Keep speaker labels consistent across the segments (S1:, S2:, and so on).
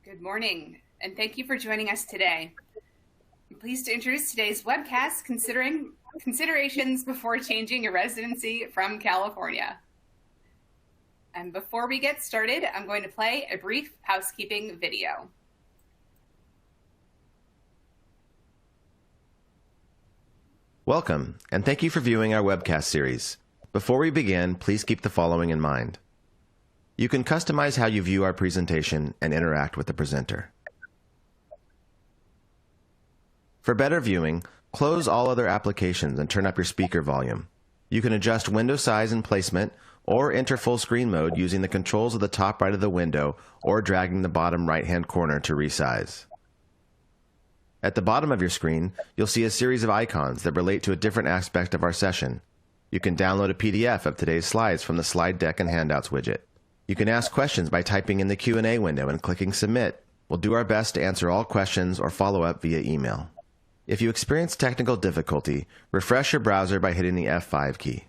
S1: Good morning, and thank you for joining us today. I'm pleased to introduce today's webcast, Considerations Before Changing Your Residency from California. And before we get started, I'm going to play a brief housekeeping video.
S2: Welcome, and thank you for viewing our webcast series. Before we begin, please keep the following in mind. You can customize how you view our presentation and interact with the presenter. For better viewing, close all other applications and turn up your speaker volume. You can adjust window size and placement or enter full screen mode using the controls at the top right of the window or dragging the bottom right-hand corner to resize. At the bottom of your screen, you'll see a series of icons that relate to a different aspect of our session. You can download a PDF of today's slides from the Slide Deck and Handouts widget. You can ask questions by typing in the Q&A window and clicking Submit. We'll do our best to answer all questions or follow up via email. If you experience technical difficulty, refresh your browser by hitting the F5 key.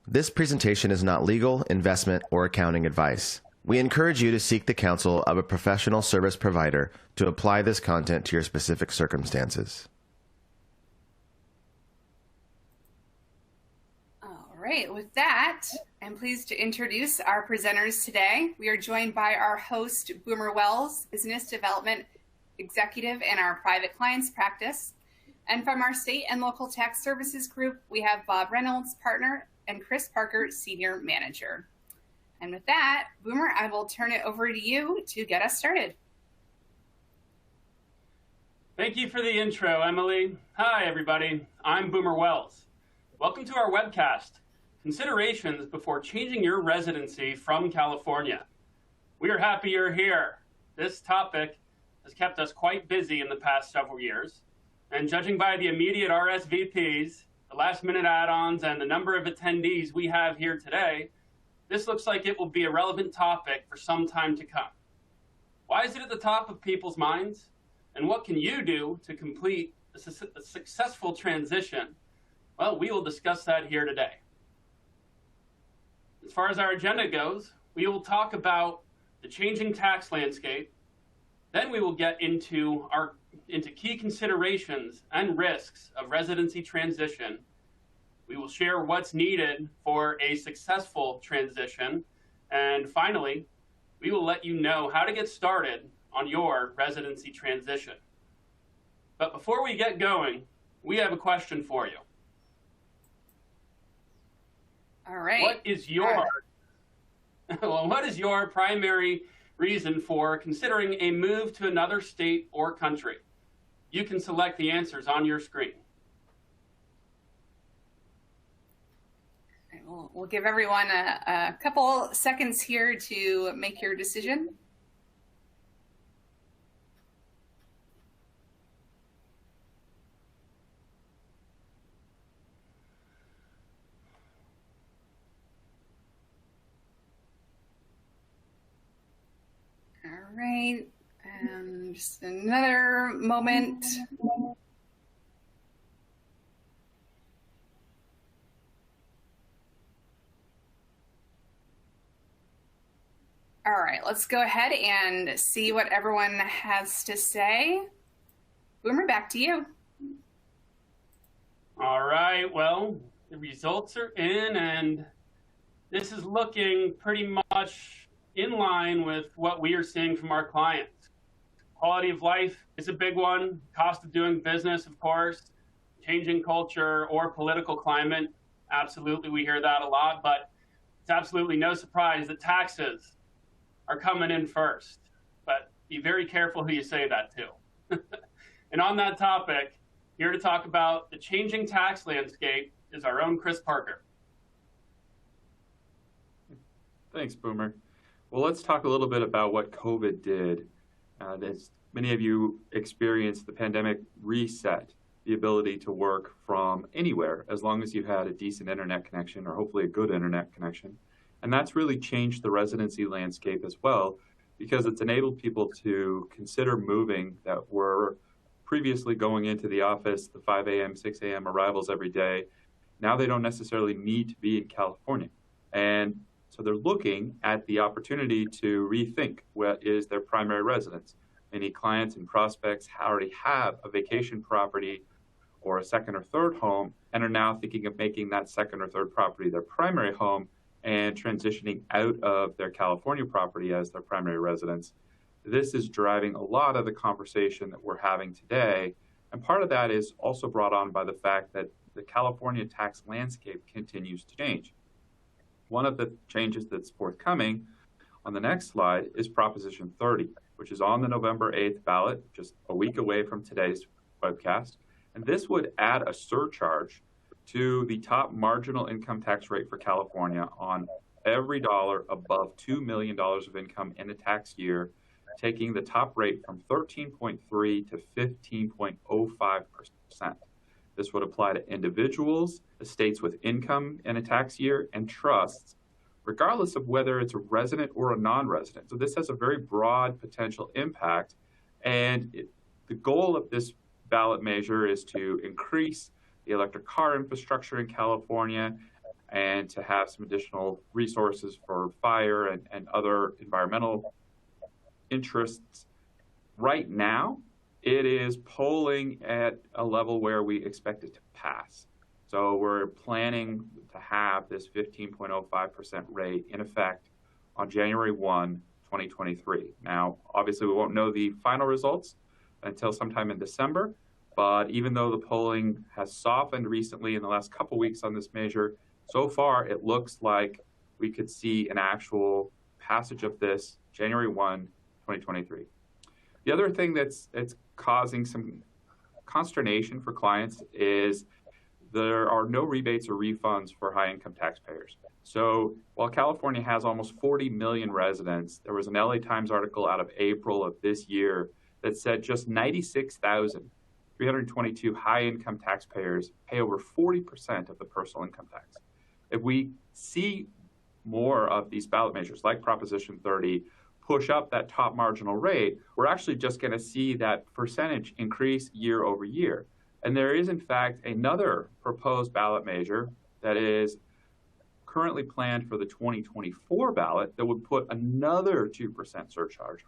S2: This presentation is not legal, investment, or accounting advice. We encourage you to seek the counsel of a professional service provider to apply this content to your specific circumstances.
S1: All right, with that, I'm pleased to introduce our presenters today. We are joined by our host, Boomer Wells, Business Development Executive in our Private Clients Practice. And from our State and Local Tax Services Group, we have Bob Reynolds, Partner, and Chris Parker, Senior Manager. And with that, Boomer, I will turn it over to you to get us started.
S3: Thank you for the intro, Emily. Hi, everybody. I'm Boomer Wells. Welcome to our webcast, Considerations Before Changing Your Residency from California. We are happy you're here. This topic has kept us quite busy in the past several years, and judging by the immediate RSVPs, the last-minute add-ons, and the number of attendees we have here today, this looks like it will be a relevant topic for some time to come. Why is it at the top of people's minds? And what can you do to complete a successful transition? Well, we will discuss that here today. As far as our agenda goes, we will talk about the changing tax landscape. Then we will get into key considerations and risks of residency transition. We will share what's needed for a successful transition. And finally, we will let you know how to get started on your residency transition. But before we get going, we have a question for you.
S1: All right.
S3: What is your primary reason for considering a move to another state or country? You can select the answers on your screen.
S1: We'll give everyone a couple seconds here to make your decision. All right, and just another moment. All right, let's go ahead and see what everyone has to say. Boomer, back to you.
S3: All right, well, the results are in, and this is looking pretty much in line with what we are seeing from our clients. Quality of life is a big one. Cost of doing business, of course. Changing culture or political climate. Absolutely, we hear that a lot, but it's absolutely no surprise that taxes are coming in first. But be very careful who you say that to. And on that topic, here to talk about the changing tax landscape is our own Chris Parker.
S4: Thanks, Boomer. Well, let's talk a little bit about what COVID did. As many of you experienced, the pandemic reset the ability to work from anywhere as long as you had a decent internet connection or hopefully a good internet connection. And that's really changed the residency landscape as well, because it's enabled people to consider moving that were previously going into the office, the 5 a.m., 6 a.m. arrivals every day. Now they don't necessarily need to be in California. And So they're looking at the opportunity to rethink what is their primary residence. Many clients and prospects already have a vacation property or a second or third home and are now thinking of making that second or third property their primary home and transitioning out of their California property as their primary residence. This is driving a lot of the conversation that we're having today. And part of that is also brought on by the fact that the California tax landscape continues to change. One of the changes that's forthcoming on the next slide is Proposition 30, which is on the November 8th ballot, just a week away from today's webcast. And this would add a surcharge to the top marginal income tax rate for California on every dollar above $2 million of income in a tax year, taking the top rate from 13.3 to 15.05%. This would apply to individuals, estates with income in a tax year, and trusts, regardless of whether it's a resident or a non-resident. So this has a very broad potential impact. And the goal of this ballot measure is to increase the electric car infrastructure in California and to have some additional resources for fire and other environmental interests. Right now, it is polling at a level where we expect it to pass. So we're planning to have this 15.05% rate in effect on January 1, 2023. Now, obviously, we won't know the final results until sometime in December, but even though the polling has softened recently in the last couple weeks on this measure, so far it looks like we could see an actual passage of this January 1, 2023. The other thing that's causing some consternation for clients is there are no rebates or refunds for high-income taxpayers. So while California has almost 40 million residents, there was an LA Times article out of April of this year that said just 96,322 high-income taxpayers pay over 40% of the personal income tax. If we see more of these ballot measures like Proposition 30 push up that top marginal rate, we're actually just going to see that percentage increase year over year. And there is, in fact, another proposed ballot measure that is currently planned for the 2024 ballot that would put another 2% surcharge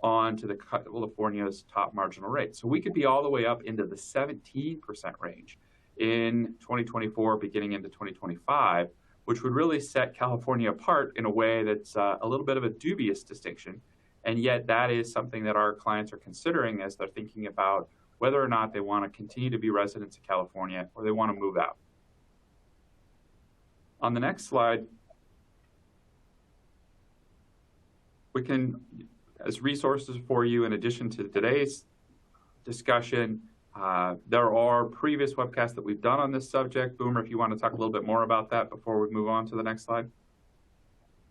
S4: onto the California's top marginal rate. So we could be all the way up into the 17% range in 2024, beginning into 2025, which would really set California apart in a way that's a little bit of a dubious distinction. And yet that is something that our clients are considering as they're thinking about whether or not they want to continue to be residents of California or they want to move out. On the next slide, we can, as resources for you, in addition to today's discussion, there are previous webcasts that we've done on this subject. Boomer, if you want to talk a little bit more about that before we move on to the next slide.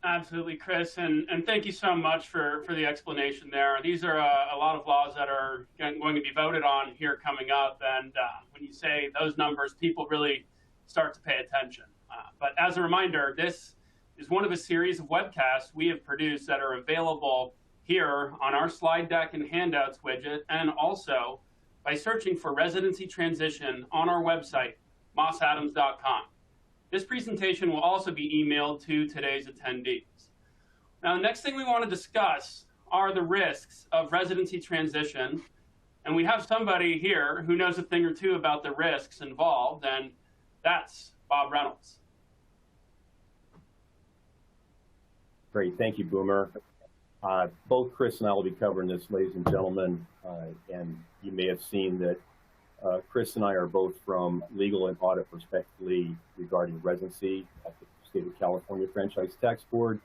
S3: Absolutely, Chris, and thank you so much for the explanation there. These are a lot of laws that are going to be voted on here coming up, and when you say those numbers, people really start to pay attention. But as a reminder, this is one of a series of webcasts we have produced that are available here on our slide deck and handouts widget, and also by searching for residency transition on our website, mossadams.com. This presentation will also be emailed to today's attendees. Now, the next thing we want to discuss are the risks of residency transition. And we have somebody here who knows a thing or two about the risks involved, and that's Bob Reynolds.
S5: Great, thank you, Boomer. Both Chris and I will be covering this, ladies and gentlemen, and you may have seen that Chris and I are both from legal and audit respectively regarding residency at the State of California Franchise Tax Board.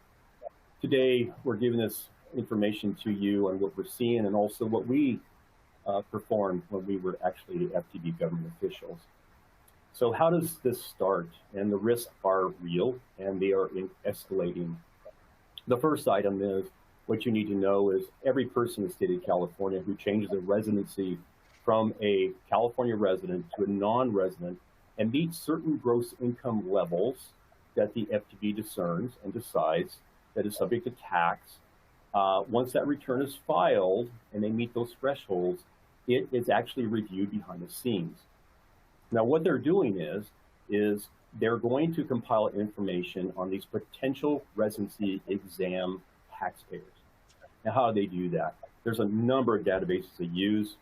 S5: Today, we're giving this information to you on what we're seeing and also what we performed when we were actually FTB government officials. So how does this start? And the risks are real and they are escalating. The first item is what you need to know is every person in the state of California who changes their residency from a California resident to a non-resident and meets certain gross income levels that the FTB discerns and decides that is subject to tax. Once that return is filed and they meet those thresholds, it is actually reviewed behind the scenes. Now, what they're doing is they're going to compile information on these potential residency exam taxpayers. Now, how do they do that? There's a number of databases they use,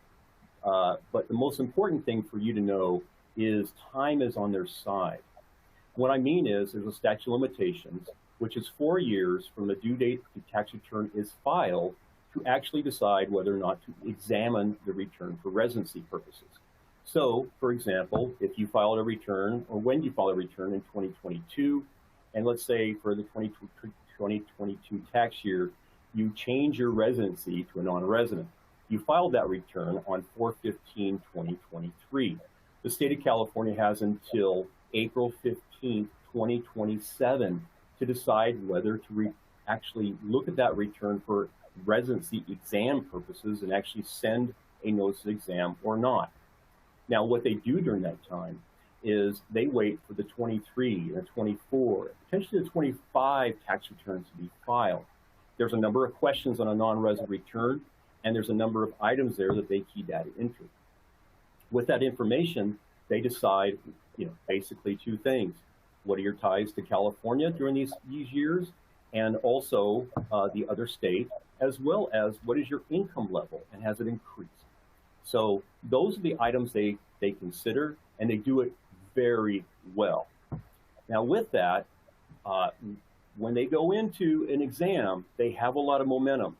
S5: but the most important thing for you to know is time is on their side. What I mean is there's a statute of limitations, which is 4 years from the due date the tax return is filed to actually decide whether or not to examine the return for residency purposes. So, for example, if you filed a return, or when you file a return in 2022, and let's say for the 2022 tax year, you change your residency to a non-resident. You filed that return on 4/15/2023. The state of California has until April 15th, 2027 to decide whether to actually look at that return for residency exam purposes and actually send a notice of exam or not. Now, what they do during that time is they wait for the 23, the 24, potentially the 25 tax returns to be filed. There's a number of questions on a non-resident return, and there's a number of items there that they key data into. With that information, they decide, basically two things. What are your ties to California during these years, and also the other state, as well as what is your income level and has it increased? So those are the items they consider, and they do it very well. Now with that, when they go into an exam, they have a lot of momentum.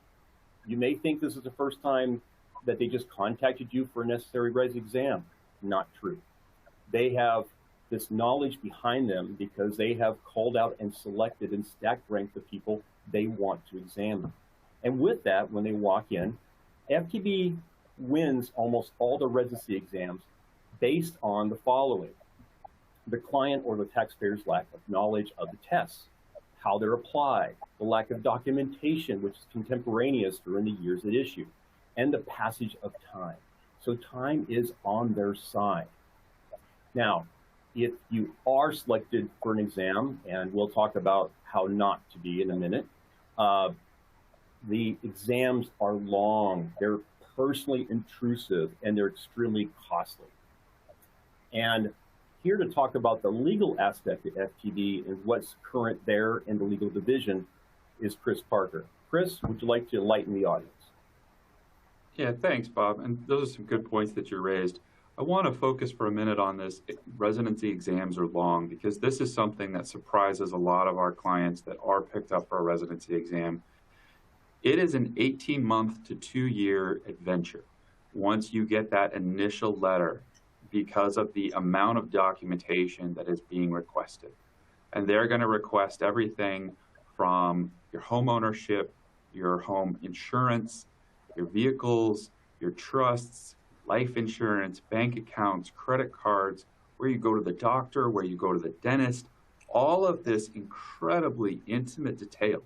S5: You may think this is the first time that they just contacted you for a necessary res exam. Not true. They have this knowledge behind them because they have called out and selected and stack ranked the people they want to examine. And with that, when they walk in, FTB wins almost all the residency exams based on the following: the client or the taxpayer's lack of knowledge of the tests, how they're applied, the lack of documentation, which is contemporaneous during the years at issue, and the passage of time. So time is on their side. Now, if you are selected for an exam, and we'll talk about how not to be in a minute, the exams are long, they're personally intrusive, and they're extremely costly. And here to talk about the legal aspect of FTB and what's current there in the legal division is Chris Parker. Chris, would you like to enlighten the audience?
S4: Yeah, thanks, Bob. And those are some good points that you raised. I want to focus for a minute on this. Residency exams are long because this is something that surprises a lot of our clients that are picked up for a residency exam. It is an 18-month to 2-year adventure once you get that initial letter because of the amount of documentation that is being requested. And they're going to request everything from your home ownership, your home insurance, your vehicles, your trusts, life insurance, bank accounts, credit cards, where you go to the doctor, where you go to the dentist, all of this incredibly intimate detail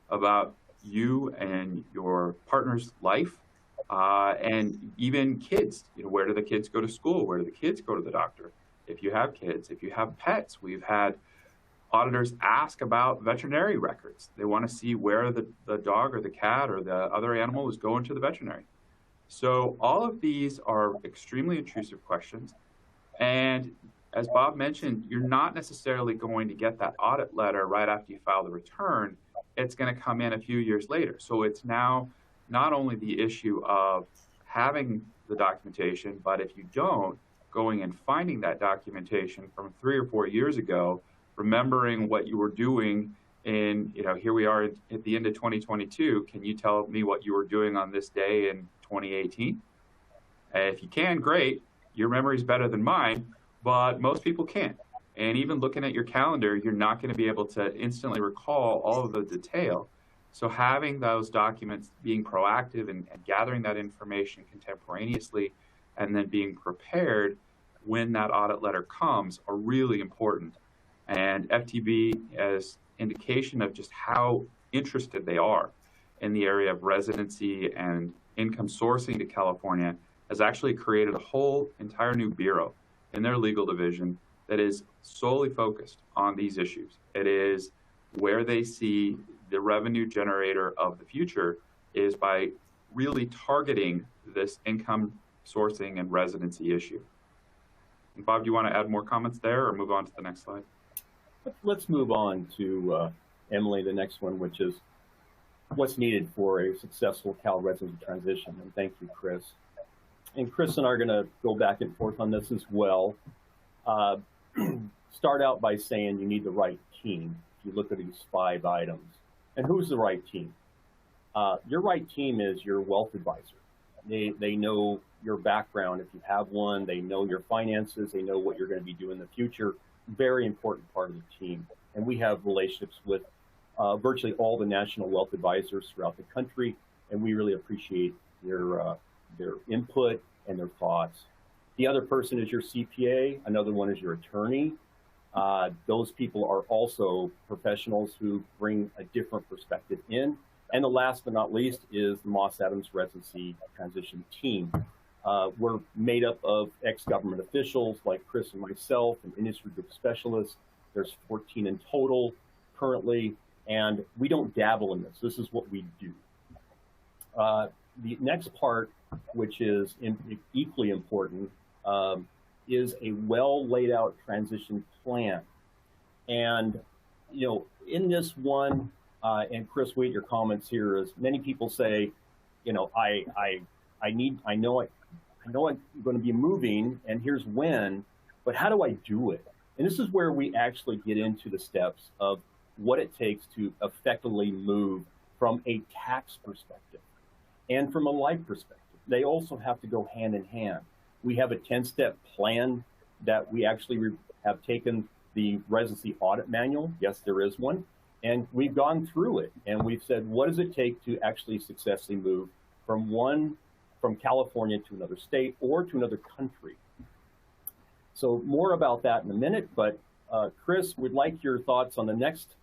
S4: about you and your partner's life, and even kids. Where do the kids go to school? Where do the kids go to the doctor? If you have kids, if you have pets, we've had auditors ask about veterinary records. They want to see where the dog or the cat or the other animal is going to the veterinary. So all of these are extremely intrusive questions. And as Bob mentioned, you're not necessarily going to get that audit letter right after you file the return. It's going to come in a few years later. So it's now not only the issue of having the documentation, but if you don't, going and finding that documentation from 3 or 4 years ago, remembering what you were doing in, here we are at the end of 2022. Can you tell me what you were doing on this day in 2018? If you can, great. Your memory's better than mine, but most people can't. And even looking at your calendar, you're not going to be able to instantly recall all of the detail. So having those documents, being proactive and gathering that information contemporaneously, and then being prepared when that audit letter comes are really important. And FTB, as indication of just how interested they are in the area of residency and income sourcing to California, has actually created a whole entire new bureau in their legal division that is solely focused on these issues. It is where they see the revenue generator of the future is by really targeting this income sourcing and residency issue. And Bob, do you want to add more comments there or move on to the next slide?
S5: Let's move on to Emily, the next one, which is what's needed for a successful Cal residency transition. And thank you, Chris. And Chris and I are going to go back and forth on this as well. Start out by saying you need the right team. If you look at these 5 items. And who's the right team? Your right team is your wealth advisor. They know your background if you have one. They know your finances. They know what you're going to be doing in the future. Very important part of the team. And we have relationships with virtually all the national wealth advisors throughout the country, and we really appreciate their input and their thoughts. The other person is your CPA. Another one is your attorney. Those people are also professionals who bring a different perspective in. And the last but not least is the Moss Adams Residency Transition Team. We're made up of ex-government officials like Chris and myself and industry group specialists. There's 14 in total currently, and we don't dabble in this. This is what we do. The next part, which is equally important, is a well laid out transition plan. And, you know, in this one, and Chris, wait, your comments here is many people say, you know, I know I'm going to be moving, and here's when, but how do I do it? And this is where we actually get into the steps of what it takes to effectively move from a tax perspective and from a life perspective. They also have to go hand in hand. We have a 10-step plan that we actually have taken the residency audit manual. Yes, there is one. And we've gone through it, and we've said, what does it take to actually successfully move from California to another state or to another country? So more about that in a minute, but Chris, we'd like your thoughts on the next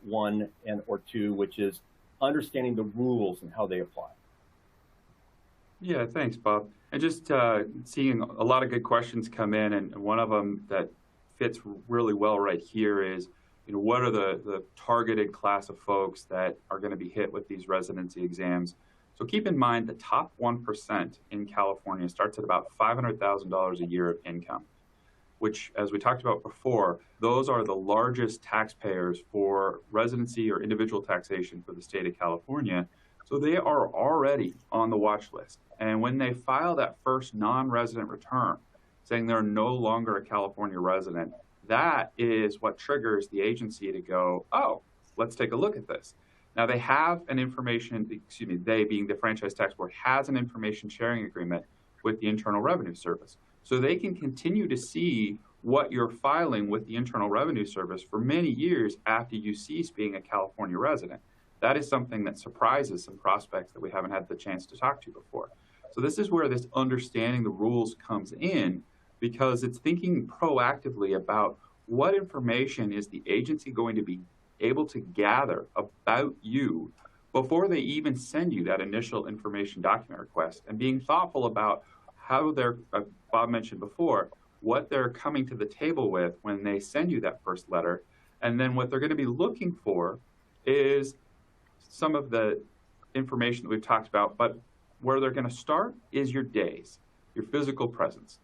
S5: one or two, which is understanding the rules and how they apply.
S4: Yeah, thanks, Bob. And just seeing a lot of good questions come in, and one of them that fits really well right here is, you know, what are the targeted class of folks that are going to be hit with these residency exams? So keep in mind the top 1% in California starts at about $500,000 a year of income, which, as we talked about before, those are the largest taxpayers for residency or individual taxation for the state of California. So they are already on the watch list. And when they file that first non-resident return, saying they're no longer a California resident, that is what triggers the agency to go, oh, let's take a look at this. Now they have an they being the Franchise Tax Board has an information sharing agreement with the Internal Revenue Service. So they can continue to see what you're filing with the Internal Revenue Service for many years after you cease being a California resident. That is something that surprises some prospects that we haven't had the chance to talk to before. So this is where this understanding the rules comes in, because it's thinking proactively about what information is the agency going to be able to gather about you before they even send you that initial information document request, and being thoughtful about how they're, Bob mentioned before, what they're coming to the table with when they send you that first letter. And then what they're going to be looking for is some of the information that we've talked about, but where they're going to start is your days, your physical presence.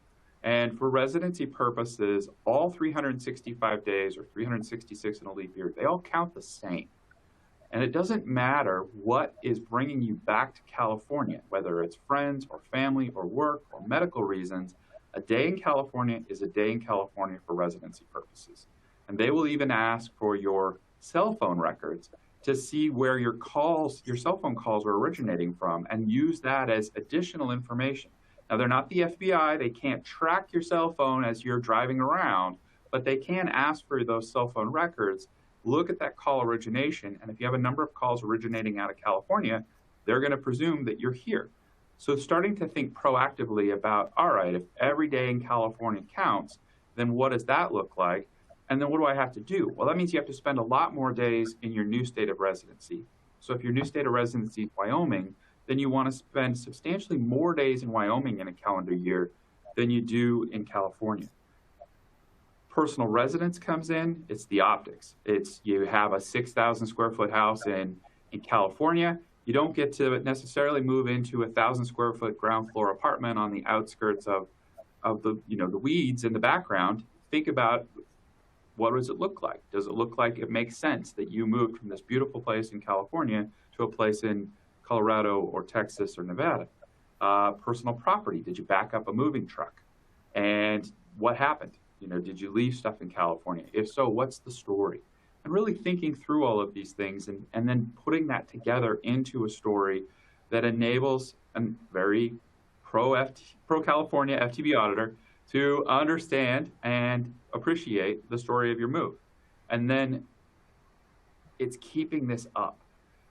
S4: And for residency purposes, all 365 days or 366 in a leap year, they all count the same. And it doesn't matter what is bringing you back to California, whether it's friends or family or work or medical reasons. A day in California is a day in California for residency purposes. And they will even ask for your cell phone records to see where your cell phone calls are originating from, and use that as additional information. Now, they're not the FBI. They can't track your cell phone as you're driving around, but they can ask for those cell phone records, look at that call origination, and if you have a number of calls originating out of California, they're going to presume that you're here. So starting to think proactively about, all right, if every day in California counts, then what does that look like? And then what do I have to do? Well, that means you have to spend a lot more days in your new state of residency. So if your new state of residency is Wyoming, then you want to spend substantially more days in Wyoming in a calendar year than you do in California. Personal residence comes in, it's the optics. It's you have a 6,000 square foot house in California. You don't get to necessarily move into a 1,000 square foot ground floor apartment on the outskirts of the weeds in the background. Think about what does it look like? Does it look like it makes sense that you moved from this beautiful place in California to a place in Colorado or Texas or Nevada? Personal property, did you back up a moving truck? And what happened? Did you leave stuff in California? If so, what's the story? And really thinking through all of these things and then putting that together into a story that enables a very pro-California FTB auditor to understand and appreciate the story of your move. And then it's keeping this up.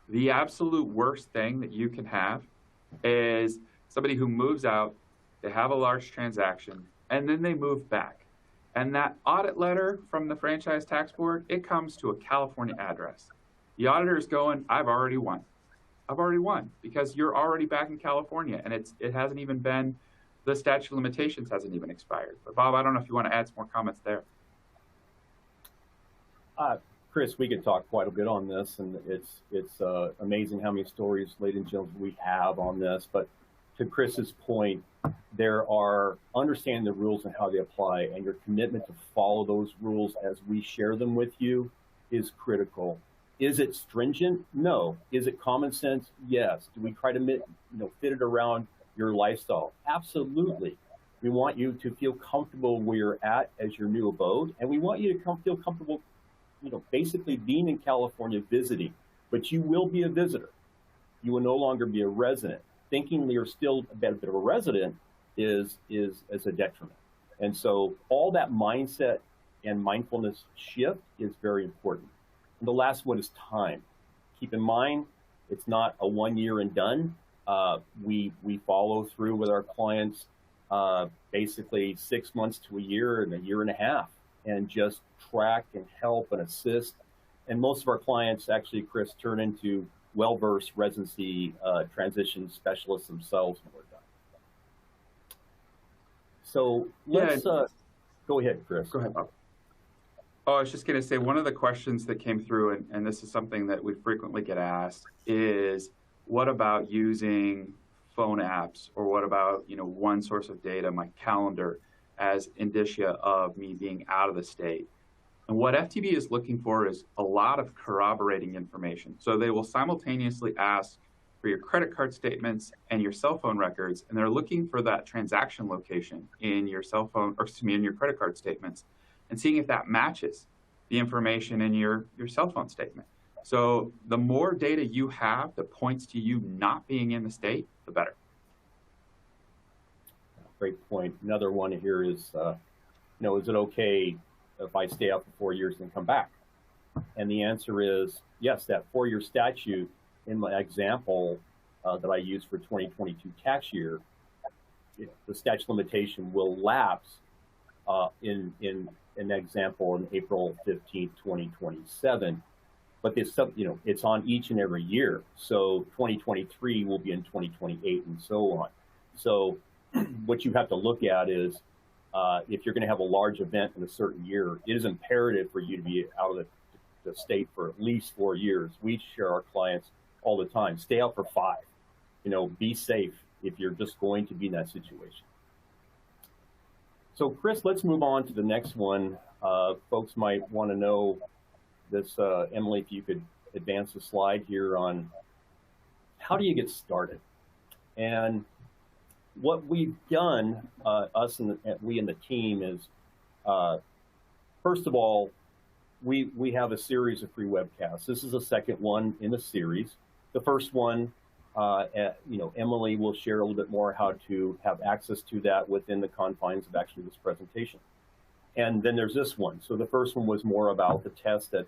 S4: The absolute worst thing that you can have is somebody who moves out, they have a large transaction, and then they move back. And that audit letter from the Franchise Tax Board, it comes to a California address. The auditor is going, I've already won. I've already won because you're already back in California, and it hasn't even been, the statute of limitations hasn't even expired. But Bob, I don't know if you want to add some more comments there.
S5: Chris, we could talk quite a bit on this, and it's amazing how many stories, ladies and gentlemen, we have on this. But to Chris's point, there are understanding the rules and how they apply, and your commitment to follow those rules as we share them with you is critical. Is it stringent? No. Is it common sense? Yes. Do we try to fit it around your lifestyle? Absolutely. We want you to feel comfortable where you're at as your new abode, and we want you to feel comfortable, basically being in California visiting. But you will be a visitor. You will no longer be a resident. Thinking you're still a bit of a resident is a detriment. And so all that mindset and mindfulness shift is very important. And the last one is time. Keep in mind, it's not a 1 year and done. We follow through with our clients basically 6 months to a year and a year and a half, and just track and help and assist. And most of our clients actually, Chris, turn into well-versed residency transition specialists themselves when we're done. So let's go ahead, Chris.
S4: Go ahead, Bob. Oh, I was just going to say, one of the questions that came through, and this is something that we frequently get asked, is what about using phone apps, or what about one source of data, my calendar, as indicia of me being out of the state? And what FTB is looking for is a lot of corroborating information. So they will simultaneously ask for your credit card statements and your cell phone records, and they're looking for that transaction location in your cell phone, or excuse me, in your credit card statements, and seeing if that matches the information in your cell phone statement. So the more data you have that points to you not being in the state, the better.
S5: Great point. Another one here is, is it okay if I stay out for 4 years and come back? And the answer is yes. That 4-year statute in my example that I used for 2022 tax year, the statute of limitation will lapse in an example in April 15th, 2027. But it's on each and every year. So 2023 will be in 2028 and so on. So what you have to look at is if you're going to have a large event in a certain year, it is imperative for you to be out of the state for at least 4 years. We share our clients all the time. Stay out for 5. Be safe if you're just going to be in that situation. So Chris, let's move on to the next one. Folks might want to know this, Emily, if you could advance the slide here on how do you get started? And what we've done, we and the team, is first of all, we have a series of free webcasts. This is the second one in the series. The first one, Emily will share a little bit more how to have access to that within the confines of actually this presentation. And then there's this one. So the first one was more about the test that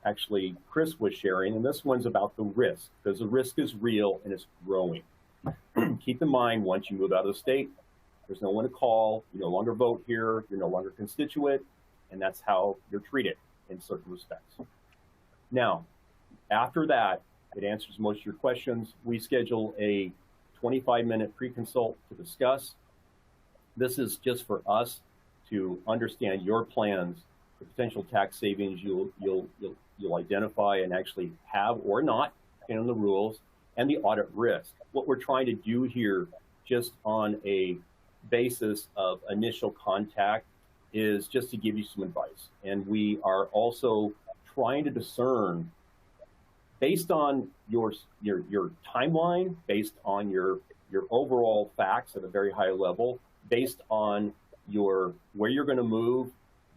S5: actually Chris was sharing, and this one's about the risk, because the risk is real and it's growing. Keep in mind, once you move out of the state, there's no one to call, you no longer vote here, you're no longer constituent, and that's how you're treated in certain respects. Now, after that, it answers most of your questions. We schedule a 25-minute pre-consult to discuss. This is just for us to understand your plans, the potential tax savings you'll identify and actually have or not in the rules, and the audit risk. What we're trying to do here, just on a basis of initial contact, is just to give you some advice. And we are also trying to discern, based on your timeline, based on your overall facts at a very high level, based on where you're going to move,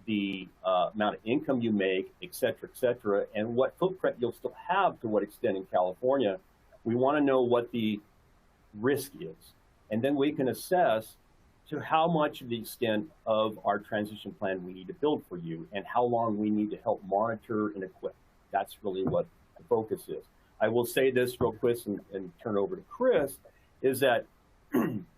S5: the amount of income you make, et cetera, and what footprint you'll still have to what extent in California. We want to know what the risk is. And then we can assess to how much of the extent of our transition plan we need to build for you and how long we need to help monitor and equip. That's really what the focus is. I will say this real quick and turn over to Chris, is that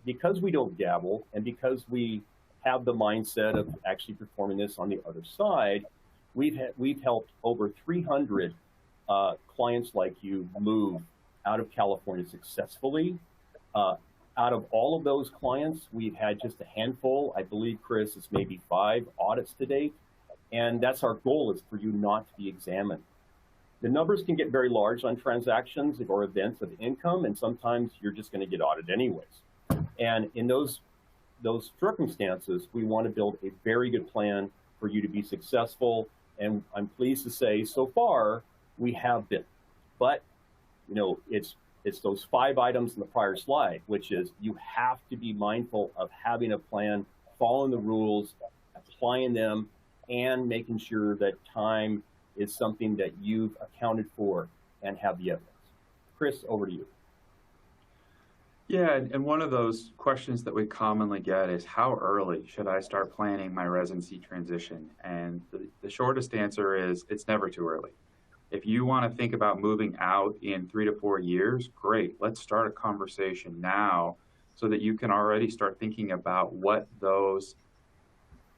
S5: because we don't dabble and because we have the mindset of actually performing this on the other side, we've helped over 300 clients like you move out of California successfully. Out of all of those clients, we've had just a handful. I believe, Chris, it's maybe 5 audits to date. And that's our goal, is for you not to be examined. The numbers can get very large on transactions or events of income, and sometimes you're just going to get audited anyways. And in those circumstances, we want to build a very good plan for you to be successful. And I'm pleased to say, so far, we have been. But, you know, it's those 5 items in the prior slide, which is you have to be mindful of having a plan, following the rules, applying them, and making sure that time is something that you've accounted for and have the evidence. Chris, over to you.
S4: Yeah, and one of those questions that we commonly get is, how early should I start planning my residency transition? And the shortest answer is, it's never too early. If you want to think about moving out in 3 to 4 years, great. Let's start a conversation now so that you can already start thinking about what those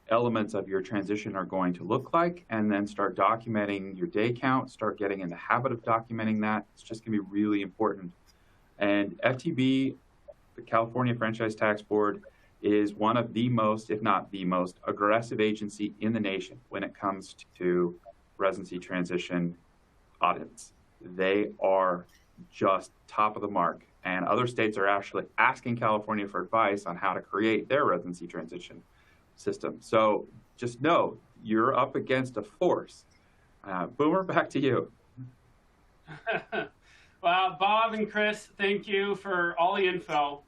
S4: elements of your transition are going to look like, and then start documenting your day count, start getting in the habit of documenting that. It's just going to be really important. And FTB, the California Franchise Tax Board, is one of the most, if not the most, aggressive agency in the nation when it comes to residency transition audits. They are just top of the mark. And other states are actually asking California for advice on how to create their residency transition system. So just know you're up against a force. Boomer, back to you.
S3: Well, Bob and Chris, thank you for all the info.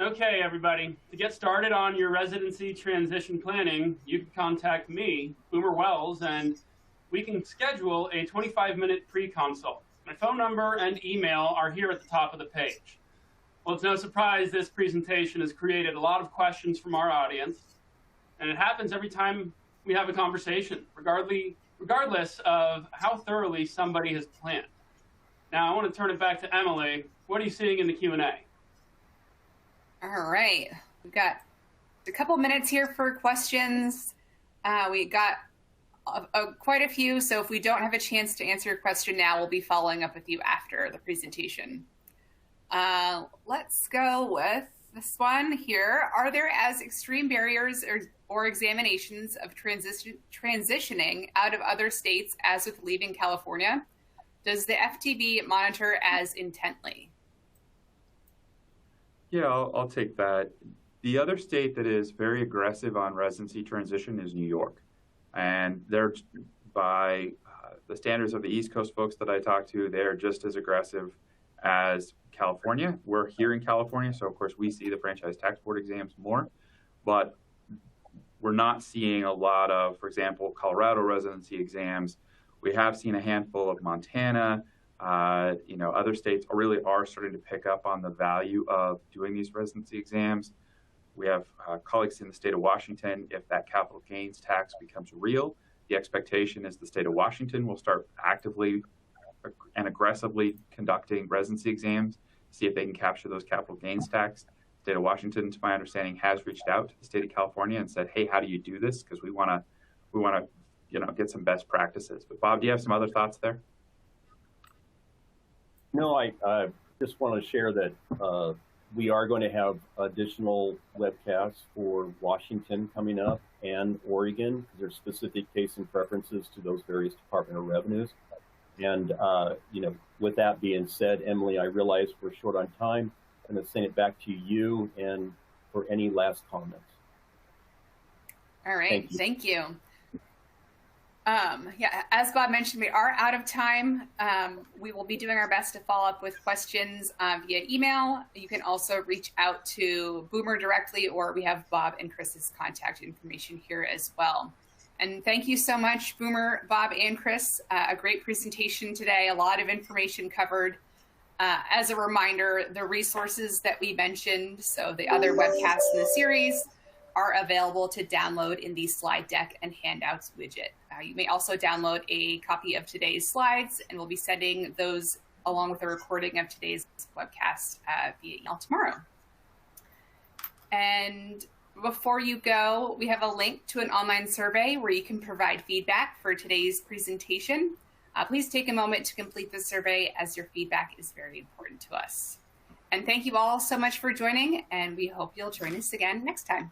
S3: Okay, everybody, to get started on your residency transition planning, you can contact me, Boomer Wells, and we can schedule a 25-minute pre-consult. My phone number and email are here at the top of the page. Well, it's no surprise this presentation has created a lot of questions from our audience, and it happens every time we have a conversation, regardless of how thoroughly somebody has planned. Now, I want to turn it back to Emily. What are you seeing in the Q&A?
S1: All right. We've got a couple minutes here for questions. We got quite a few, so if we don't have a chance to answer your question now, we'll be following up with you after the presentation. Let's go with this one here. Are there as extreme barriers or examinations of transitioning out of other states as with leaving California? Does the FTB monitor as intently?
S4: Yeah, I'll take that. The other state that is very aggressive on residency transition is New York. And they're, by the standards of the East Coast folks that I talk to, they're just as aggressive as California. We're here in California, so of course we see the Franchise Tax Board exams more, but we're not seeing a lot of, for example, Colorado residency exams. We have seen a handful of Montana. Other states really are starting to pick up on the value of doing these residency exams. We have colleagues in the state of Washington. If that capital gains tax becomes real, the expectation is the state of Washington will start actively and aggressively conducting residency exams, see if they can capture those capital gains tax. The state of Washington, to my understanding, has reached out to the state of California and said, "Hey, how do you do this? Because we want to, get some best practices." But Bob, do you have some other thoughts there?
S5: No, I just want to share that we are going to have additional webcasts for Washington coming up and Oregon, because there's specific case and preferences to those various Department of Revenues. And, with that being said, Emily, I realize we're short on time. I'm going to send it back to you and for any last comments.
S1: All right, thank you. Yeah, as Bob mentioned, we are out of time. We will be doing our best to follow up with questions via email. You can also reach out to Boomer directly, or we have Bob and Chris's contact information here as well. And thank you so much, Boomer, Bob, and Chris. A great presentation today, a lot of information covered. As a reminder, the resources that we mentioned, so the other webcasts in the series, are available to download in the slide deck and handouts widget. You may also download a copy of today's slides, and we'll be sending those along with a recording of today's webcast via email tomorrow. And before you go, we have a link to an online survey where you can provide feedback for today's presentation. Please take a moment to complete the survey, as your feedback is very important to us. And thank you all so much for joining, and we hope you'll join us again next time.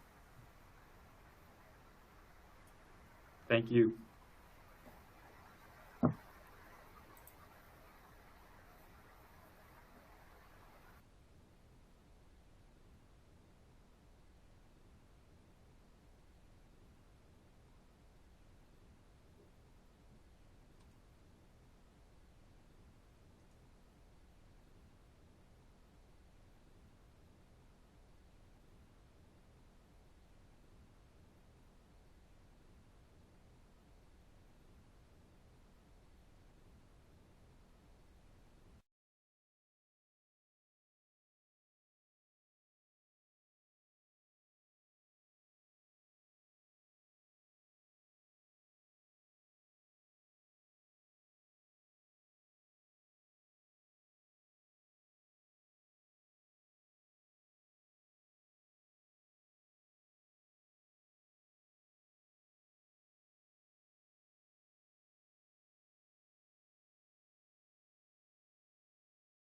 S4: Thank you.